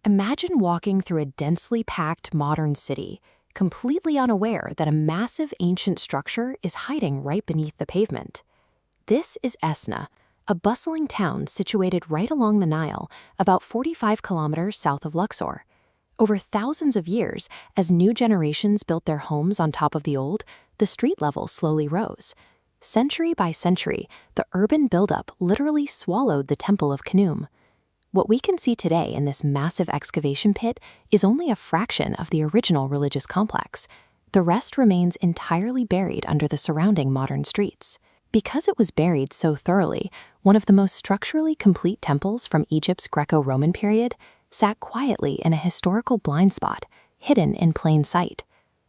Imagine walking through a densely packed modern city, completely unaware that a massive ancient structure is hiding right beneath the pavement. This is Esna, a bustling town situated right along the Nile, about 45 kilometers south of Luxor. Over thousands of years, as new generations built their homes on top of the old, the street level slowly rose. Century by century, the urban buildup literally swallowed the Temple of Khnum. What we can see today in this massive excavation pit is only a fraction of the original religious complex. The rest remains entirely buried under the surrounding modern streets. Because it was buried so thoroughly, one of the most structurally complete temples from Egypt's Greco-Roman period sat quietly in a historical blind spot, hidden in plain sight.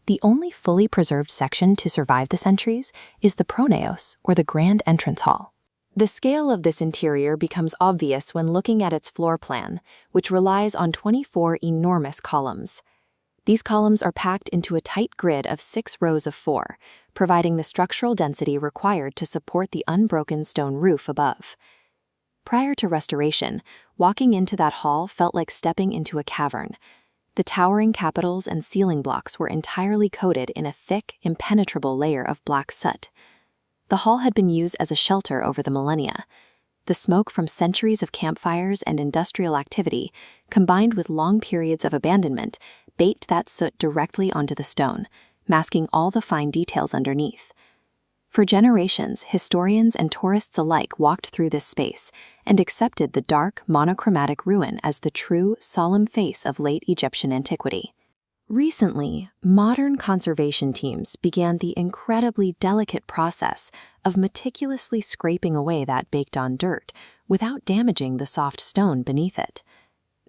The only fully preserved section to survive the centuries is the pronaos, or the grand entrance hall. The scale of this interior becomes obvious when looking at its floor plan, which relies on 24 enormous columns. These columns are packed into a tight grid of 6 rows of 4, providing the structural density required to support the unbroken stone roof above. Prior to restoration, walking into that hall felt like stepping into a cavern. The towering capitals and ceiling blocks were entirely coated in a thick, impenetrable layer of black soot. The hall had been used as a shelter over the millennia. The smoke from centuries of campfires and industrial activity, combined with long periods of abandonment, baked that soot directly onto the stone, masking all the fine details underneath. For generations, historians and tourists alike walked through this space and accepted the dark, monochromatic ruin as the true, solemn face of late Egyptian antiquity. Recently, modern conservation teams began the incredibly delicate process of meticulously scraping away that baked-on dirt without damaging the soft stone beneath it.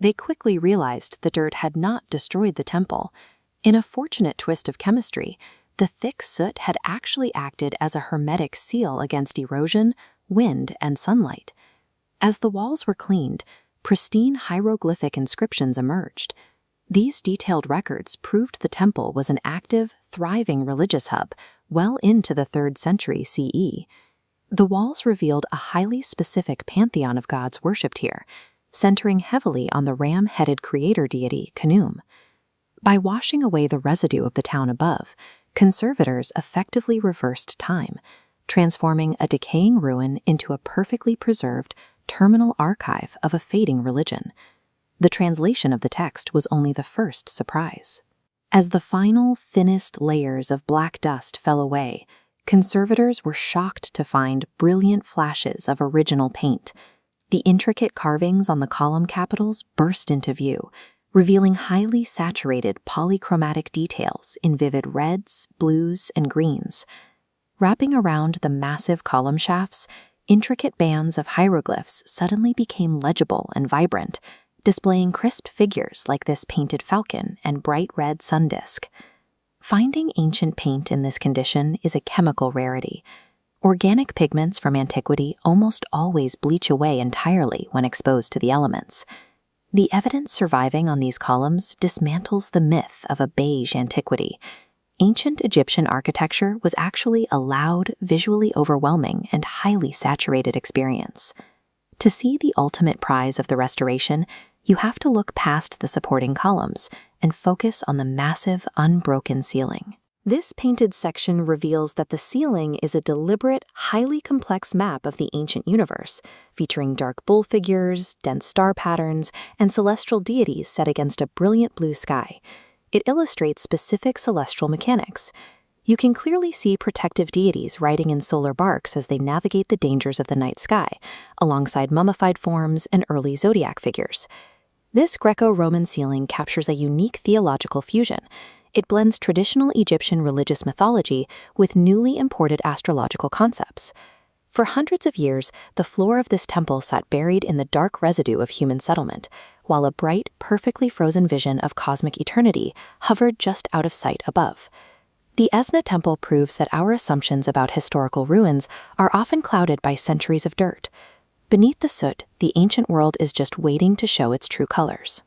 They quickly realized the dirt had not destroyed the temple. In a fortunate twist of chemistry, the thick soot had actually acted as a hermetic seal against erosion, wind, and sunlight. As the walls were cleaned, pristine hieroglyphic inscriptions emerged. These detailed records proved the temple was an active, thriving religious hub well into the 3rd century CE. The walls revealed a highly specific pantheon of gods worshipped here, centering heavily on the ram-headed creator deity Khnum. By washing away the residue of the town above, conservators effectively reversed time, transforming a decaying ruin into a perfectly preserved, terminal archive of a fading religion. The translation of the text was only the first surprise. As the final, thinnest layers of black dust fell away, conservators were shocked to find brilliant flashes of original paint. The intricate carvings on the column capitals burst into view, revealing highly saturated polychromatic details in vivid reds, blues, and greens. Wrapping around the massive column shafts, intricate bands of hieroglyphs suddenly became legible and vibrant, displaying crisp figures like this painted falcon and bright red sun disk. Finding ancient paint in this condition is a chemical rarity. Organic pigments from antiquity almost always bleach away entirely when exposed to the elements. The evidence surviving on these columns dismantles the myth of a beige antiquity. Ancient Egyptian architecture was actually a loud, visually overwhelming, and highly saturated experience. To see the ultimate prize of the restoration, you have to look past the supporting columns and focus on the massive, unbroken ceiling. This painted section reveals that the ceiling is a deliberate, highly complex map of the ancient universe, featuring dark bull figures, dense star patterns, and celestial deities set against a brilliant blue sky. It illustrates specific celestial mechanics. You can clearly see protective deities riding in solar barks as they navigate the dangers of the night sky, alongside mummified forms and early zodiac figures. This Greco-Roman ceiling captures a unique theological fusion. It blends traditional Egyptian religious mythology with newly imported astrological concepts. For hundreds of years, the floor of this temple sat buried in the dark residue of human settlement, while a bright, perfectly frozen vision of cosmic eternity hovered just out of sight above. The Esna Temple proves that our assumptions about historical ruins are often clouded by centuries of dirt. Beneath the soot, the ancient world is just waiting to show its true colors.